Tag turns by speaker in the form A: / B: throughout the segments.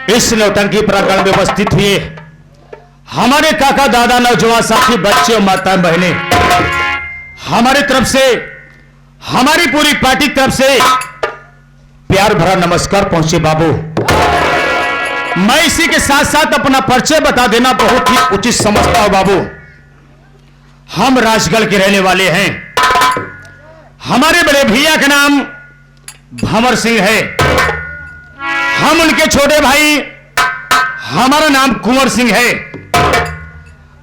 A: इस नौटंकी प्रांगण में उपस्थित हुए हमारे काका दादा नौजवान साथी बच्चे और माता बहने, हमारी तरफ से, हमारी पूरी पार्टी की तरफ से प्यार भरा नमस्कार पहुंचे। बाबू, मैं इसी के साथ साथ अपना परिचय बता देना बहुत ही उचित समझता हूं। बाबू, हम राजगढ़ के रहने वाले हैं। हमारे बड़े भैया का नाम भंवर सिंह है, हम उनके छोटे भाई, हमारा नाम कुंवर सिंह है,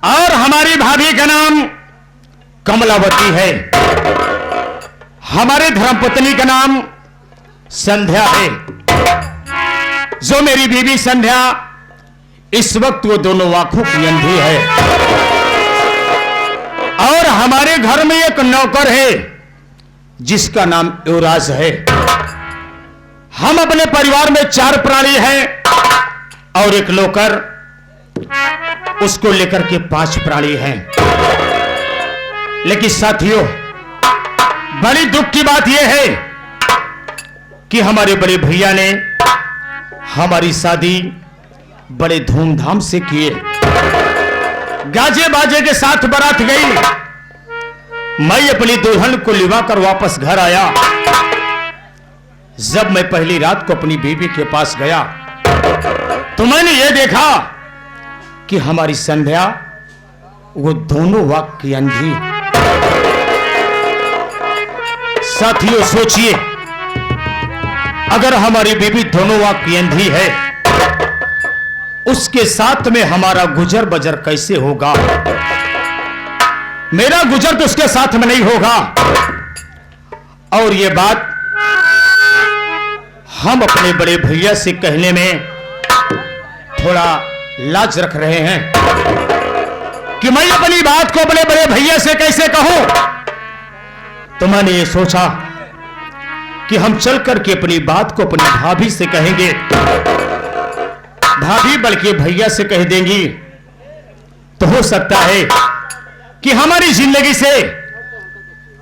A: और हमारी भाभी का नाम कमलावती है। हमारे धर्मपत्नी का नाम संध्या है। जो मेरी बीवी संध्या, इस वक्त वो दोनों आंखों की अंधी है। और हमारे घर में एक नौकर है जिसका नाम युवराज है। हम अपने परिवार में 4 प्राणी हैं और एक नौकर, उसको लेकर के 5 प्राणी हैं। लेकिन साथियों, बड़ी दुख की बात यह है कि हमारे बड़े भैया ने हमारी शादी बड़े धूमधाम से किए, गाजे बाजे के साथ बारात गई। मैं अपनी दुल्हन को लिवा कर वापस घर आया। जब मैं पहली रात को अपनी बीवी के पास गया तो मैंने यह देखा कि हमारी संध्या वो दोनों वाक की अंधी। साथियों, सोचिए, अगर हमारी बीवी दोनों वाक की अंधी है, उसके साथ में हमारा गुजर बजर कैसे होगा? मेरा गुजर तो उसके साथ में नहीं होगा। और यह बात हम अपने बड़े भैया से कहने में थोड़ा लाज रख रहे हैं कि मैं अपनी बात को अपने बड़े भैया से कैसे कहूं। तो मैंने ये सोचा कि हम चल करके अपनी बात को अपनी भाभी से कहेंगे। भाभी बल्कि भैया से कह देंगी तो हो सकता है कि हमारी जिंदगी से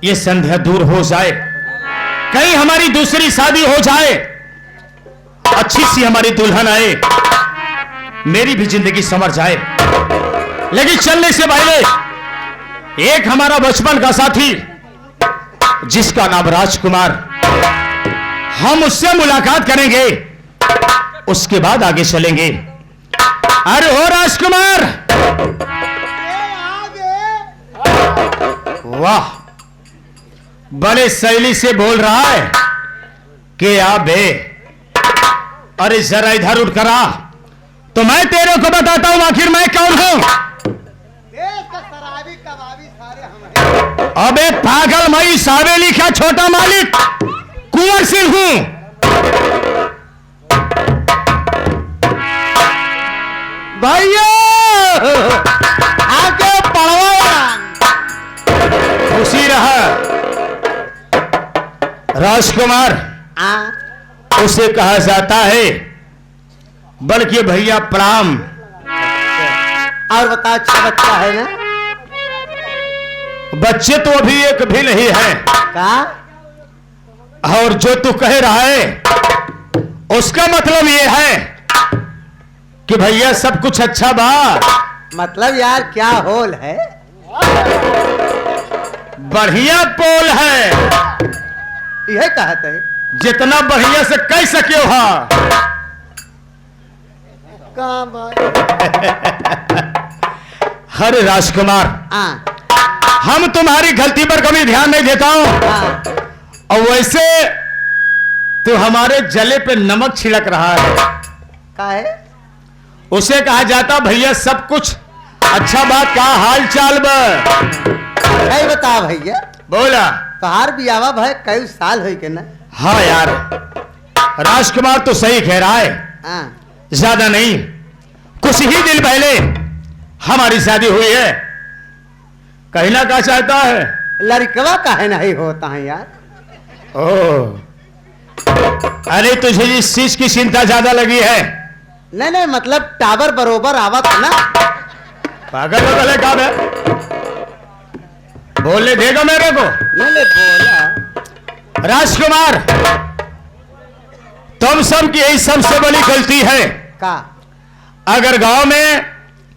A: ये संध्या दूर हो जाए, कहीं हमारी दूसरी शादी हो जाए, अच्छी सी हमारी दुल्हन आए, मेरी भी जिंदगी संवर जाए। लेकिन चलने से पहले एक हमारा बचपन का साथी जिसका नाम राजकुमार, हम उससे मुलाकात करेंगे, उसके बाद आगे चलेंगे। अरे हो राजकुमार, वाह, बड़े शैली से बोल रहा है कि आप बे। अरे जरा इधर उठ कर आ, तो मैं तेरे को बताता हूं आखिर मैं कौन हूं। अबे पागल, मैं सावेली का छोटा मालिक कुंवर सिंह हूं।
B: भैया आगे पढ़वा,
A: खुशी रहा। राजकुमार उसे कहा जाता है, बल्कि भैया प्रणाम।
B: और बता, अच्छा बच्चा है ना?
A: बच्चे तो अभी एक भी नहीं है।
B: का?
A: और जो तू कह रहा है उसका मतलब ये है कि भैया सब कुछ अच्छा बा।
B: मतलब यार क्या होल है?
A: बढ़िया पोल है,
B: यह कहते हैं।
A: जितना बढ़िया से कह सके हो। हरे राजकुमार, हम तुम्हारी गलती पर कभी ध्यान नहीं देता हूं, और वैसे तो हमारे जले पे नमक छिड़क रहा है।
B: का है?
A: उसे कहा जाता भैया सब कुछ अच्छा बात का हाल चाल
B: नहीं बता भैया।
A: बोला
B: तोहार बियावा भाई कई साल हुई के ना?
A: हाँ यार, राजकुमार तो सही कह रहा है। ज्यादा नहीं, कुछ ही दिन पहले हमारी शादी हुई है। कहना क्या चाहता है?
B: लड़कवा काहे नहीं होता है यार?
A: ओह, अरे तुझे इस चीज की चिंता ज्यादा लगी है?
B: नहीं नहीं, मतलब टावर बरोबर आवत है ना।
A: पागल हो गए काम है, बोलने देगा मेरे को?
B: नहीं बोला।
A: राजकुमार, तुम सब की यही सबसे बड़ी गलती है
B: का?
A: अगर गांव में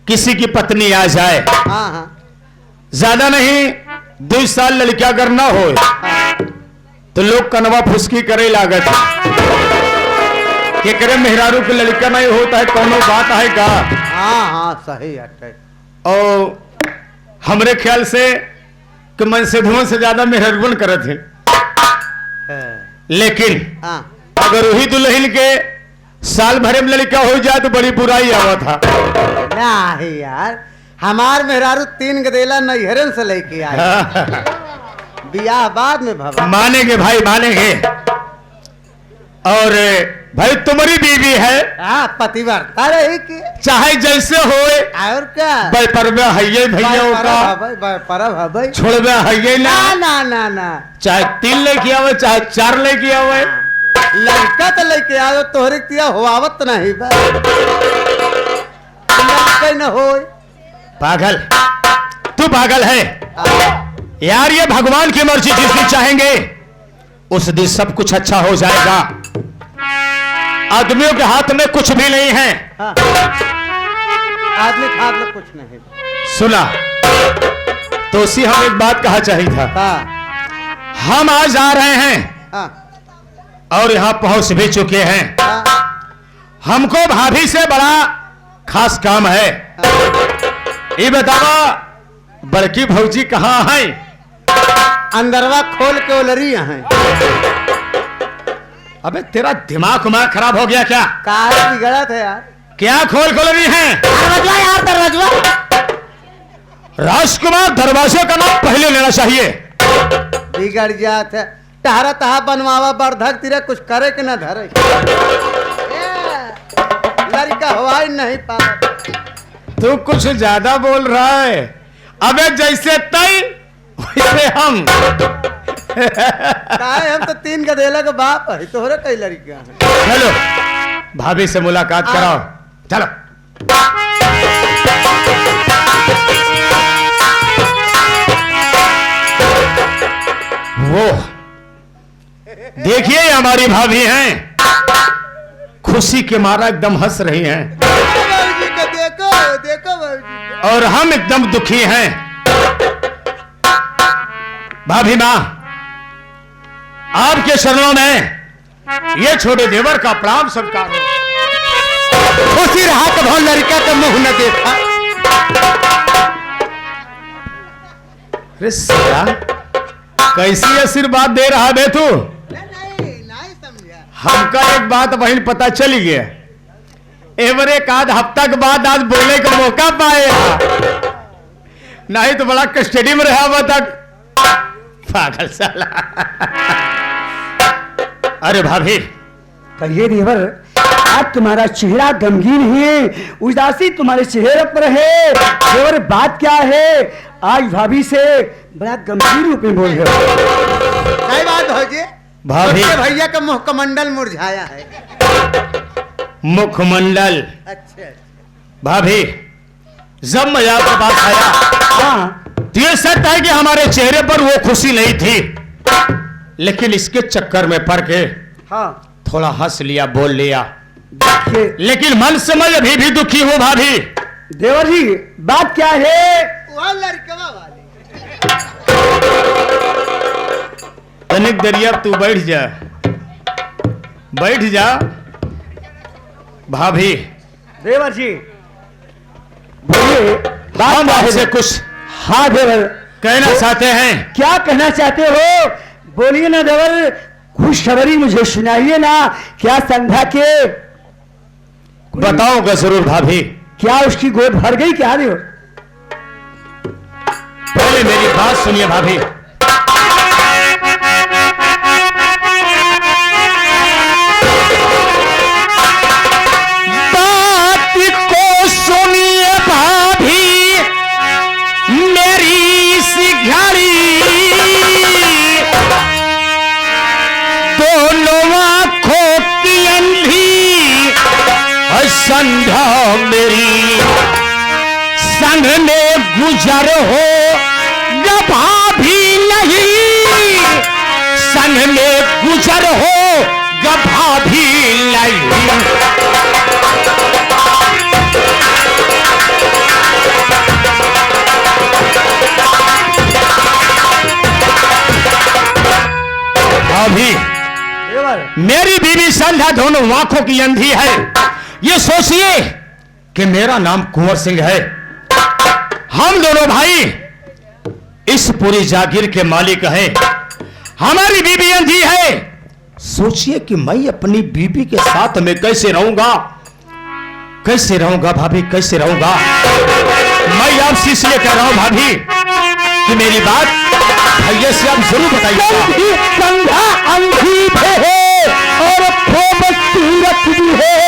A: किसी की पत्नी आ जाए,
B: हाँ हाँ
A: ज्यादा नहीं 2 साल लड़किया अगर ना हो तो लोग कनवा फुसकी करे लागत कि करे मेहरारू के लड़का नहीं होता है, कोनो बात है का?
B: हाँ हाँ सही है।
A: और हमरे ख्याल से कि मन से धुआं से ज्यादा मेहरबन करत है, लेकिन
B: हाँ
A: अगर वही दुल्हन के साल भरे में लड़का हो जाए तो बड़ी बुराई आवा था।
B: नहीं यार, हमार मेहरारू 3 गदेला नैहरन से लेके आए, बियाह बाद में भवा।
A: मानेंगे भाई मानेंगे। और भाई तुम्हारी बीवी है,
B: हाँ पतिव्रता रही की,
A: चाहे जैसे होए
B: और क्या
A: परबे हइये भैया का
B: परब
A: छोड़बे हइये ना,
B: ना ना ना,
A: चाहे 3 लेके आवे चाहे 4 लेके आवे,
B: लड़का तो लेके आओ, तोहरे तिया होवत नहीं बा, लड़का न होए।
A: पागल, तू पागल है यार। ये भगवान की मर्जी, जिस दिन चाहेंगे उस दिन सब कुछ अच्छा हो जाएगा। आदमियों के हाथ में कुछ भी नहीं है।
B: हाँ। आदमी के हाथ में कुछ नहीं।
A: सुना तो उसी हम एक बात कहा चाहिए था।
B: हाँ।
A: हम आज आ रहे हैं,
B: हाँ।
A: और यहां पहुंच भी चुके हैं।
B: हाँ।
A: हमको भाभी से बड़ा खास काम है। ये बतावा बड़की भौजी कहाँ है?
B: अंदरवा खोल के ओलरी है।
A: अबे तेरा दिमाग उमाग खराब हो गया क्या?
B: काहे बिगड़ा था यार?
A: क्या खोल रही है?
B: दरवाजा यार, दरवाजा।
A: राजकुमार, दरवाजे का नाम पहले लेना चाहिए।
B: बिगड़ जात है, टहरा तहा बनवावा बर्धक तेरे कुछ करे कि न धरे। लड़का हुआ ही नहीं पाता।
A: तू कुछ ज्यादा बोल रहा है। अबे जैसे तय वैसे हम।
B: काहे हम तो 3 गदेला के बाप है, तोहरे कई लड़कियां हैं।
A: चलो भाभी से मुलाकात कराओ, चलो। वो देखिए हमारी भाभी हैं, खुशी के मारा एकदम हंस रही हैं।
B: बाबूजी को देखो, देखो बाबूजी को।
A: और हम एकदम दुखी हैं। भाभी माँ, आपके चरणों में ये छोटे देवर का प्रणाम स्वीकार हो।
B: खुशी रहा तो बहुत लड़का का मुंह न देखा।
A: अरे साला, कैसी आशीर्वाद दे रहा बे तू?
B: नहीं समझा।
A: हमका एक बात वही पता चली गया। एवर एक आध हफ्ता के बाद आज बोलने का मौका पाए, नहीं तो बड़ा कस्टडी में रहा हुआ तक। पागल साला। अरे भाभी,
C: कहिए देवर, आज तुम्हारा चेहरा गमगीन है, उदासी तुम्हारे चेहरे पर है। देवर बात क्या है? आज भाभी से बड़ा गंभीर रूप में बोल रहे हो।
B: सही बात भौजी।
A: भाभी।
B: छोटे भैया का मुख कमंडल मुरझाया है।
A: मुखमंडल।
B: अच्छा।
A: भाभी, जब मैं आपके पास आया,
C: हाँ
A: तो ये सत्य है कि हमारे चेहरे पर वो खुशी नहीं थी, लेकिन इसके चक्कर में पड़ के
C: हाँ
A: थोड़ा हंस लिया, बोल लिया।
C: देखिए
A: लेकिन मन से मैं अभी भी दुखी हूं भाभी।
C: देवर जी, बात क्या है?
B: वो लड़कवा वाली।
A: तनिक दरिया तू बैठ जा, बैठ जा। भाभी,
C: देवर जी बोलिए, बात
A: हम
C: क्या है?
A: आपसे कुछ
C: हाँ देवर,
A: कहना चाहते हैं।
C: क्या कहना चाहते हो? बोलिए ना देवर, खुशखबरी मुझे सुनाइए ना। क्या संध्या के
A: बताऊंगा जरूर भाभी।
C: क्या उसकी गोद भर गई क्या देवर?
A: पहले मेरी बात सुनिए भाभी। बात को सुनिए भाभी, मेरी इस घड़ी दोनों आंखों की अंधी संध्या मेरी संग में गुजर हो भाभी नहीं, संग में गुजर हो भाभी नहीं। दोनों आंखों की अंधी है। ये सोचिए कि मेरा नाम कुंवर सिंह है। हम दोनों भाई इस पूरी जागीर के मालिक हैं। हमारी बीबी अंधी है। सोचिए कि मैं अपनी बीबी के साथ में कैसे रहूंगा, कैसे रहूंगा भाभी, कैसे रहूंगा। मैं आपसे इसलिए कह रहा हूं भाभी कि मेरी बात भैया से आप जरूर बताइए।
C: संध्या अंधी भी है और खूबसूरत भी है,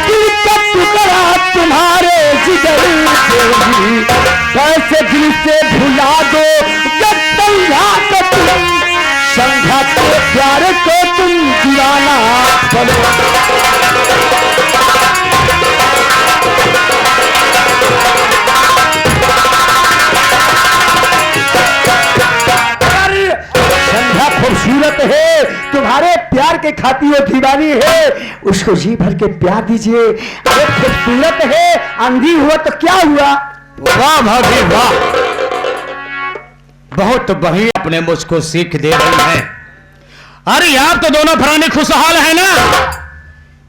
C: दिल का टुकड़ा तुम्हारे जिगर से, कैसे दिल से भुला दो जब संध्या को तुम, संध्या के प्यार को तुम दीवाना बनो। संध्या खूबसूरत है, तुम्हारे प्यार के खाती वो दीवानी है, उसको जी भर के प्यार दीजिए। अरे खूबसूरत है, अंधी हुआ तो क्या हुआ।
A: वाह भाभी वाह, बहुत बढ़िया अपने मुझको सीख दे रही हैं। अरे आप तो दोनों प्राणी खुशहाल है ना,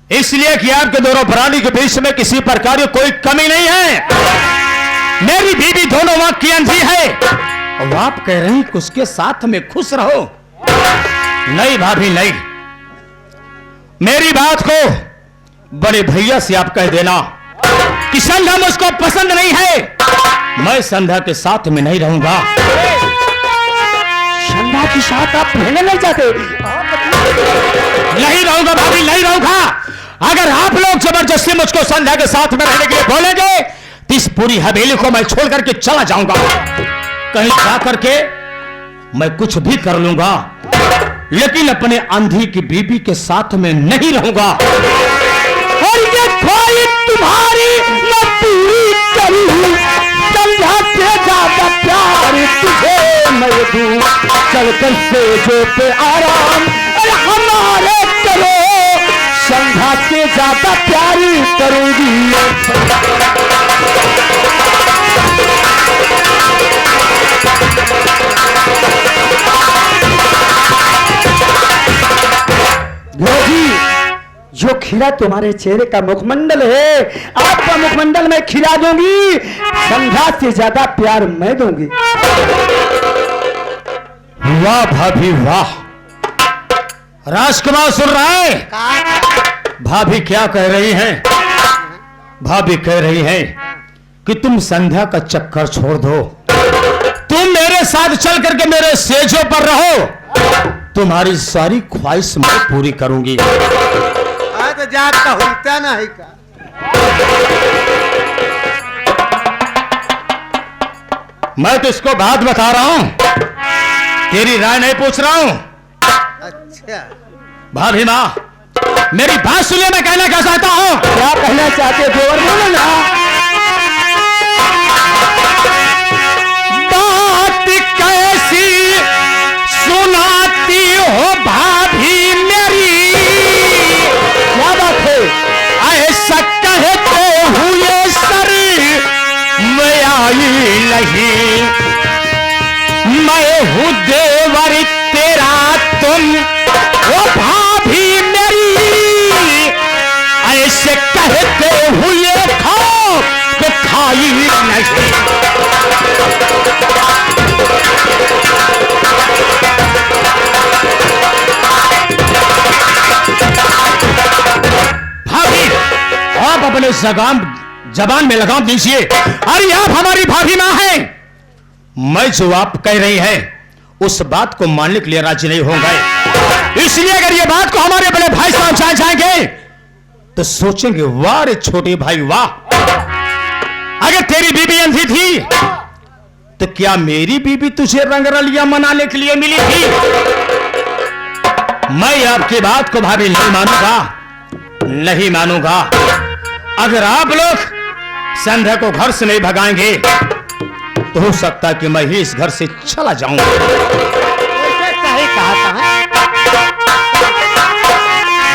A: इसलिए कि आपके दोनों प्राणी के बीच में किसी प्रकार की कोई कमी नहीं है। मेरी बीबी दोनों आंख की अंधी है और आप कह रही कि उसके साथ में खुश रहो। नहीं भाभी नहीं, मेरी बात को बड़े भैया से आप कह देना कि संध्या मुझको पसंद नहीं है, मैं संध्या के साथ में नहीं रहूंगा।
C: संध्या के साथ आप रहने नहीं चाहते।
A: नहीं रहूंगा भाभी, नहीं रहूंगा। अगर आप लोग जबरदस्ती मुझको संध्या के साथ में रहने के लिए बोलेंगे तो इस पूरी हवेली को मैं छोड़ करके चला जाऊंगा। कहीं जा करके मैं कुछ भी कर लूंगा, लेकिन अपने अंधी की बीबी के साथ में नहीं रहूंगा।
C: और ये ख्वाहिश तुम्हारी मैं पूरी करूं, संध्या से ज्यादा प्यार तुझे मैं दूं, चल कर से जो पे आराम अरे हमारे करो, संध्या से ज्यादा प्यार करूंगी। जी, जो खिला तुम्हारे चेहरे का मुखमंडल है, आपका मुखमंडल मैं खिला दूंगी, संध्या से ज्यादा प्यार मैं दूंगी।
A: वाह भाभी वाह, राजकुमार सुन रहा है? भाभी क्या कह रही हैं? भाभी कह रही है कि तुम संध्या का चक्कर छोड़ दो, तुम मेरे साथ चल करके मेरे सेजों पर रहो, तुम्हारी सारी ख्वाहिश मैं पूरी करूंगी।
B: तो जात का होता ना है का।
A: मैं तो इसको बात बता रहा हूं, तेरी राय नहीं पूछ रहा हूं।
B: अच्छा
A: भाभी माँ, मेरी बात सुनिए, मैं कहना क्या चाहता हूं।
C: क्या कहना चाहते हो देवर, बोलो ना।
A: बात कैसी सुनाती हो भाभी मेरी,
C: क्या बात है।
A: ऐसा कहते हुए सर मैं आई नहीं, मैं हूँ देवर तेरा तुम ओ भाभी मेरी, ऐसे कहते हुए खाओ तो खाई नहीं। भाभी आप अपने जबान में लगाम दीजिए। अरे आप हमारी भाभी मां हैं, मैं जो आप कह रही हैं उस बात को मानने के लिए राजी नहीं होंगे। इसलिए अगर ये बात को हमारे बड़े भाई साहब जान जाएंगे तो सोचेंगे वाह रे छोटे भाई वाह, अगर तेरी बीबी अंधी थी तो क्या मेरी बीबी तुझे रंगरलिया मनाने के लिए मिली थी। मैं आपकी बात को भाभी नहीं मानूंगा, नहीं मानूंगा। अगर आप लोग संध्या को घर से नहीं भगाएंगे तो हो सकता है कि मैं ही इस घर से चला जाऊं।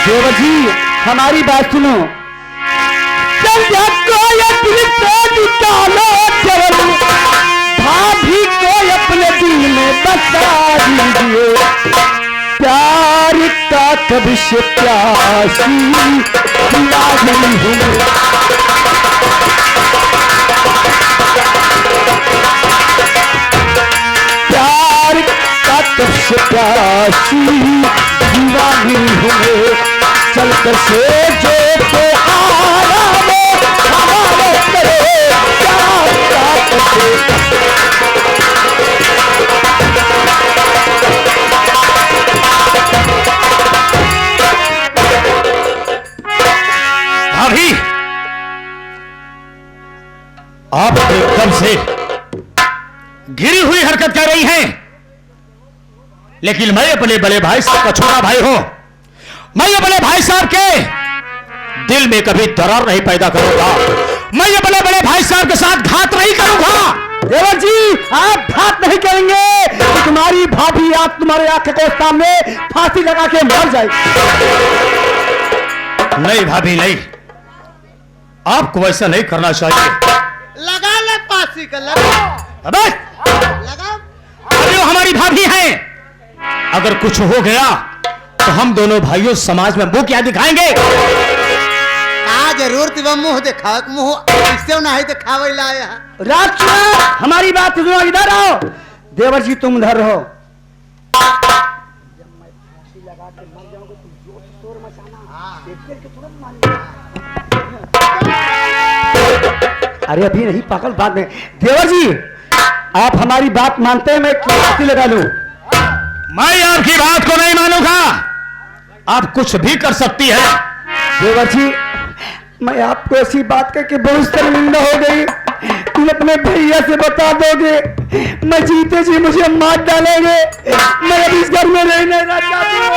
C: देवर जी हमारी बात सुनो, संध्या को ये दिल से निकालो देवर, भाभी को अपने दिल में बसा दीजिए। प्यार का कब से प्यासी दीवानी हूँ प्यार का कब से प्यासी दीवानी हूँ चल कर से जो के आराम हमारे करे प्यार का कब से
A: भाभी आप एकदम से गिरी हुई हरकत कर रही हैं, लेकिन मैं अपने बड़े भाई साहब का छोटा भाई हूं। मैं अपने भाई साहब के दिल में कभी दरार नहीं पैदा करूंगा। मैं अपने बड़े भाई साहब के साथ घात नहीं करूंगा।
C: देवर जी आप घात नहीं करेंगे तो तुम्हारी भाभी आप तुम्हारे आंखों के सामने फांसी लगा के मर जाएगी।
A: नहीं भाभी नहीं, आपको वैसा नहीं करना चाहिए।
B: लगा ले फांसी का लगा
A: अबे
B: लगा।
A: अरे वो हमारी भाभी हैं, अगर कुछ हो गया तो हम दोनों भाइयों समाज में मुंह क्या दिखाएंगे?
B: आ जरूर वो मुंह दिखा मुंह ऐसे नहीं दिखावे लाया।
C: राजकुमार हमारी बात सुनो, इधर आओ। देवर जी तुम उधर रहो। अरे अभी नहीं पागल, बाद में। देवर जी आप हमारी बात मानते हैं, मैं क्यों फांसी लगा लूं?
A: मैं आपकी बात को नहीं मानूंगा। आप कुछ भी कर सकती है।
C: देवर जी मैं आपको ऐसी बात करके बहुत शर्मिंदा हो गई। तुम अपने भैया से बता दोगे, मैं जीते जी मुझे मार डालेंगे। मैं अब इस घर में रहने ना चाहती हूँ।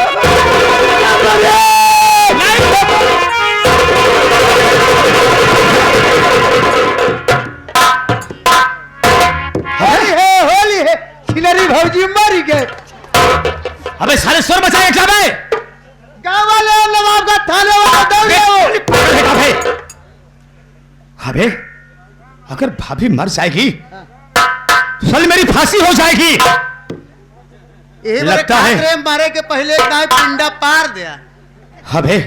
B: होली है खिलरी भौजी मर गए।
A: अबे सारे स्वर बचाए क्या बे?
B: गाँव वाले नवाब का थाने वाला दौड़े।
A: अबे अगर भाभी मर जाएगी साली मेरी फांसी हो जाएगी। लगता है
B: मारे के पहले गाय पिंडा पार दिया।
A: अबे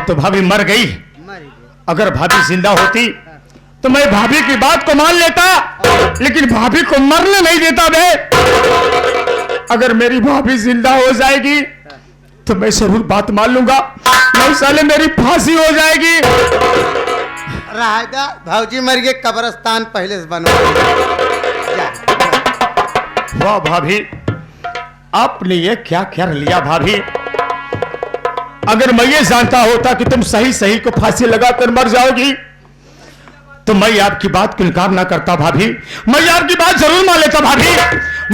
A: तो भाभी मर गई। अगर भाभी जिंदा होती तो मैं भाभी की बात को मान लेता, लेकिन भाभी को मरने नहीं देता बे। अगर मेरी भाभी जिंदा हो जाएगी तो मैं जरूर बात मान लूंगा, नहीं साले मेरी फांसी हो जाएगी।
B: रायदा भौजी मर गए, कब्रिस्तान पहले से बनो।
A: वाह भाभी आपने ये क्या कर लिया भाभी। अगर मैं ये जानता होता कि तुम सही सही को फांसी लगाकर मर जाओगी तो मैं आपकी बात को इनकार ना करता भाभी। मैं आपकी बात जरूर मान लेता भाभी।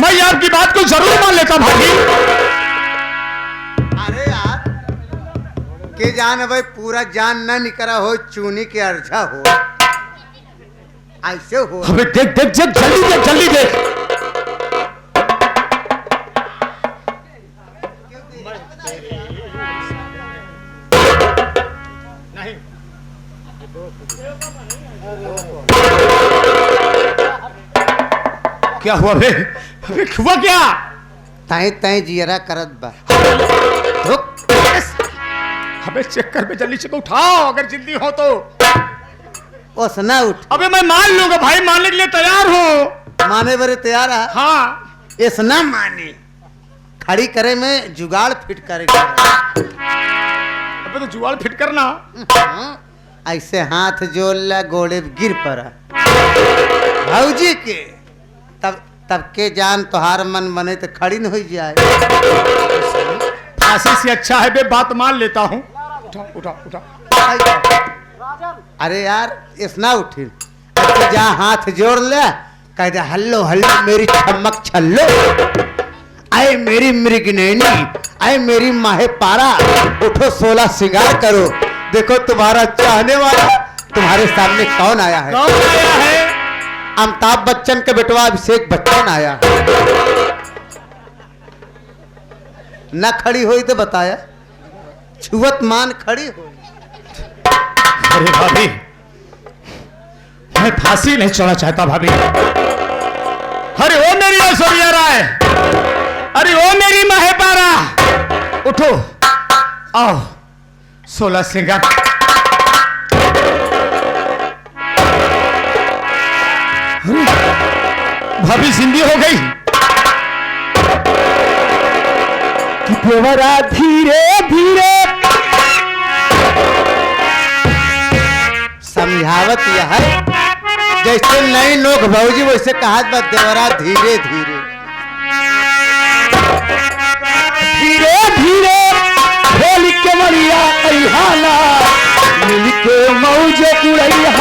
A: मैं आपकी बात को जरूर मान लेता भाभी।
B: अरे यार के जान भाई पूरा जान न निकला हो, चूनी के अर्जा हो, ऐसे हो।
A: अबे देख देख देख जल्दी देख जल्दी देख। क्या हुआ बे? अबे हुआ क्या?
B: तय तय जियरा करत बा।
A: अबे चक्कर में जल्दी से उठाओ अगर जिंदगी हो तो।
B: ओसना उठ।
A: अबे मैं मान लूंगा भाई, मानने के लिए तैयार हूँ।
B: माने बरे तैयार है।
A: हाँ
B: ऐसना माने खड़ी करे में जुगाड़ फिट करे।
A: अबे तो जुगाड़ फिट करना।
B: ऐसे हाथ जोड़ ला, गोड़े गिर पड़ा भौजी के, तब के जान तोहार मन बने तो खड़ी न हो जाए।
A: फांसी से अच्छा है बे, बात मान लेता हूँ। उठा उठा उठा।
B: अरे यार इसना उठी, जा हाथ जोड़ ले, कह दे हल्लो हल्लो मेरी चमक छल्लो, आए मेरी मृगनैनी, आए मेरी माहे पारा, उठो 16 श्रृंगार करो, देखो तुम्हारा चाहने वाला तुम्हारे सामने कौन आया है।
A: कौन आया है?
B: अमिताभ बच्चन के बेटवा अभिषेक बच्चन आया। न खड़ी हुई तो बताया, छुवत मान खड़ी हुई।
A: अरे भाभी मैं फांसी नहीं चढ़ना चाहता भाभी। अरे ओ मेरी ऐश्वर्या राय, अरे ओ मेरी माहे पारा, उठो, आओ, 16 सिंगार। भाभी जिंदी हो गई।
C: कि देवरा धीरे धीरे
B: समझावत यह है, जैसे नई नोक भौजी वैसे कहा देवरा धीरे धीरे
C: धीरे धीरे खेल के मरिया अहाना मिल के मौज उड़ैया।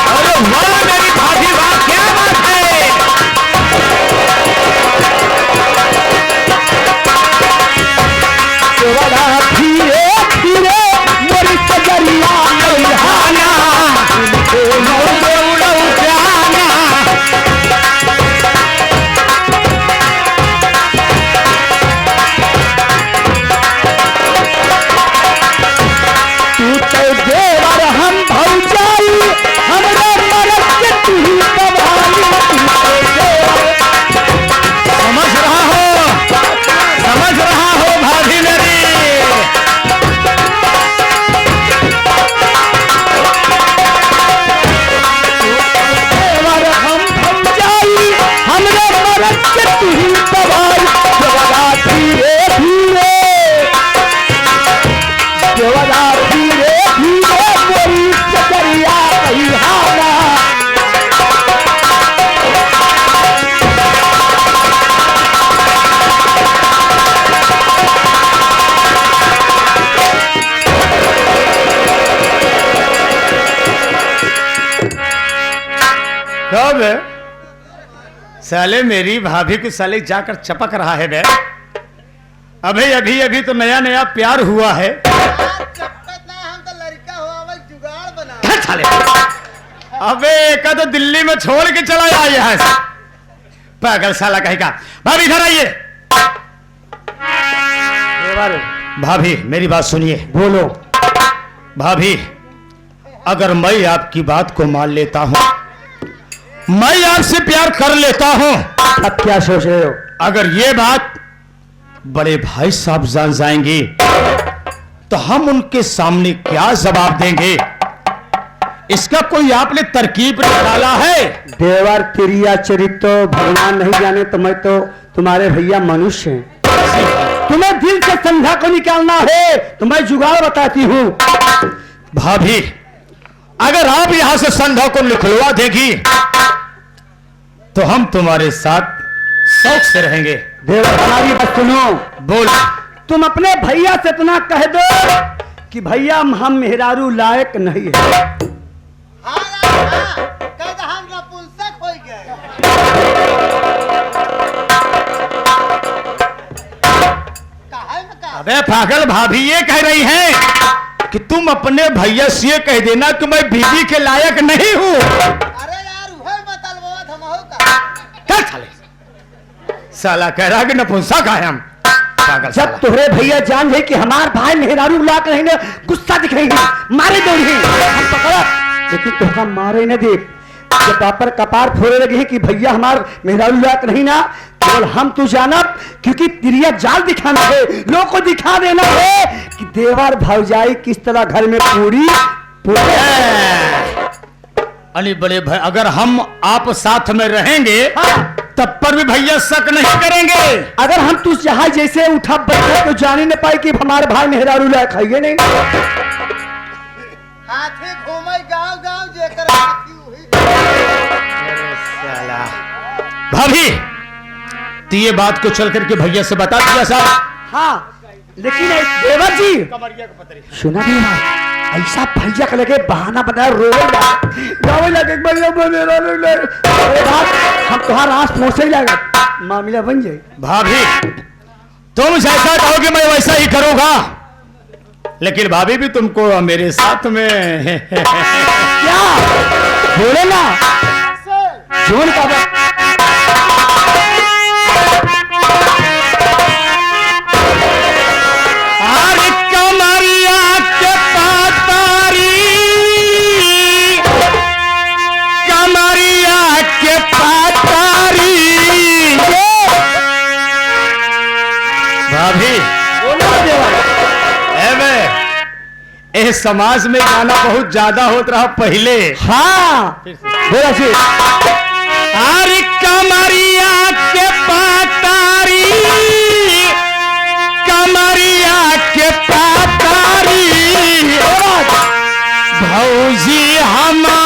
A: अरे वाह मेरी भाभी वाह, क्या बात है।
C: देवरा धीरे धीरे मोरी सजरिया अहाना मिल के मौज उड़ैया। तू तो देवर हम भौजाई हमरे मरद के तू ही कवाली।
A: समझ रहा हो भाभी मेरी।
C: देवर हम भौजाई हमरे मरद के तू ही कवाली। देवरा धीरे धीरे देवरा धीरे धीरे मोरी चचरिया अहाना।
A: कब साले मेरी भाभी को साले जाकर चपक रहा है बे। अभी अभी अभी तो नया नया प्यार हुआ है।
B: हम तो लड़का हुआ जुगाड़ बना।
A: क्या साले, अबे का तो दिल्ली में छोड़ के चला आया है पागल साला कहेगा। भाभी इधर आइए।
C: देवर
A: भाभी मेरी बात सुनिए।
C: बोलो।
A: भाभी अगर मैं आपकी बात को मान लेता हूं, मैं आपसे प्यार कर लेता हूं,
C: अब क्या सोच रहे हो?
A: अगर ये बात बड़े भाई साहब जान जाएंगे तो हम उनके सामने क्या जवाब देंगे? इसका कोई आपने तरकीब निकाला है?
C: देवर क्रिया चरित्र भगवान नहीं जाने तो मैं तो तुम्हारे भैया मनुष्य हैं। तुम्हें दिल से संध्या को निकालना है तो मैं जुगाड़ बताती हूँ।
A: भाभी अगर आप यहां से संध्या को निकलवा देगी तो हम तुम्हारे साथ शौक से रहेंगे।
C: देवर हमारी बात सुनो।
A: बोल।
C: तुम अपने भैया से इतना कह दो कि भैया हम मेहरारू लायक नहीं है।
B: हम नपुंसक हो गए।
A: अबे पागल, भाभी ये कह रही है कि तुम अपने भैया से ये कह देना कि मैं बीवी के लायक नहीं हूँ।
B: अरे यार वही बतलवा धमहो का।
A: क्या साले, साला कह रहा कि नपुंसक है हम। पागल
C: जब
A: साला।
C: तुम्हारे भैया जान गए कि हमारे भाई मेहरारू लायक नहीं ना, गुस्सा दिखाएंगे, मारे दौड़ी हम पकड़ा, लेकिन तुमका मारे न दे। जब पापर कपार फोड़े लगे हैं कि भैया हमार मेहरारू लायक नहीं ना, केवल हम तू जानब क्योंकि तिरिया जाल दिखाना है, लोग को दिखा देना है कि देवर भौजाई किस तरह घर में पूरी
A: अली बड़े भाई, अगर हम आप साथ में रहेंगे
C: हाँ।
A: तब पर भी भैया शक नहीं करेंगे।
C: अगर हम तू जहां जैसे उठा बैठा तो जाने न पाए कि हमारे भाई मेहरारू लायक है नहीं।
B: हाथी घूमे गांव गांव जेकर हाथी हुई।
A: साला। भाभी तो ये बात को चल करके भैया से बता दिया साहब।
C: हाँ लेकिन देवर जी सुना भी ऐसा भैया का लगे बहाना बनाया रोवे लगे हम तुम्हारा आस पहुंचे ही लगा मामला बन जाए।
A: भाभी तुम जैसा कहोगे मैं वैसा ही करूंगा, लेकिन भाभी भी तुमको मेरे साथ में
C: क्या बोले ना जोन का
A: अरे कमरिया के पातारी, कमरिया के पातारी, इस समाज में गाना बहुत ज्यादा होता रहा पहले।
C: हाँ बोला जी।
A: अरे कमरिया के पातारी, कमरिया के पातारी, भौजी हमार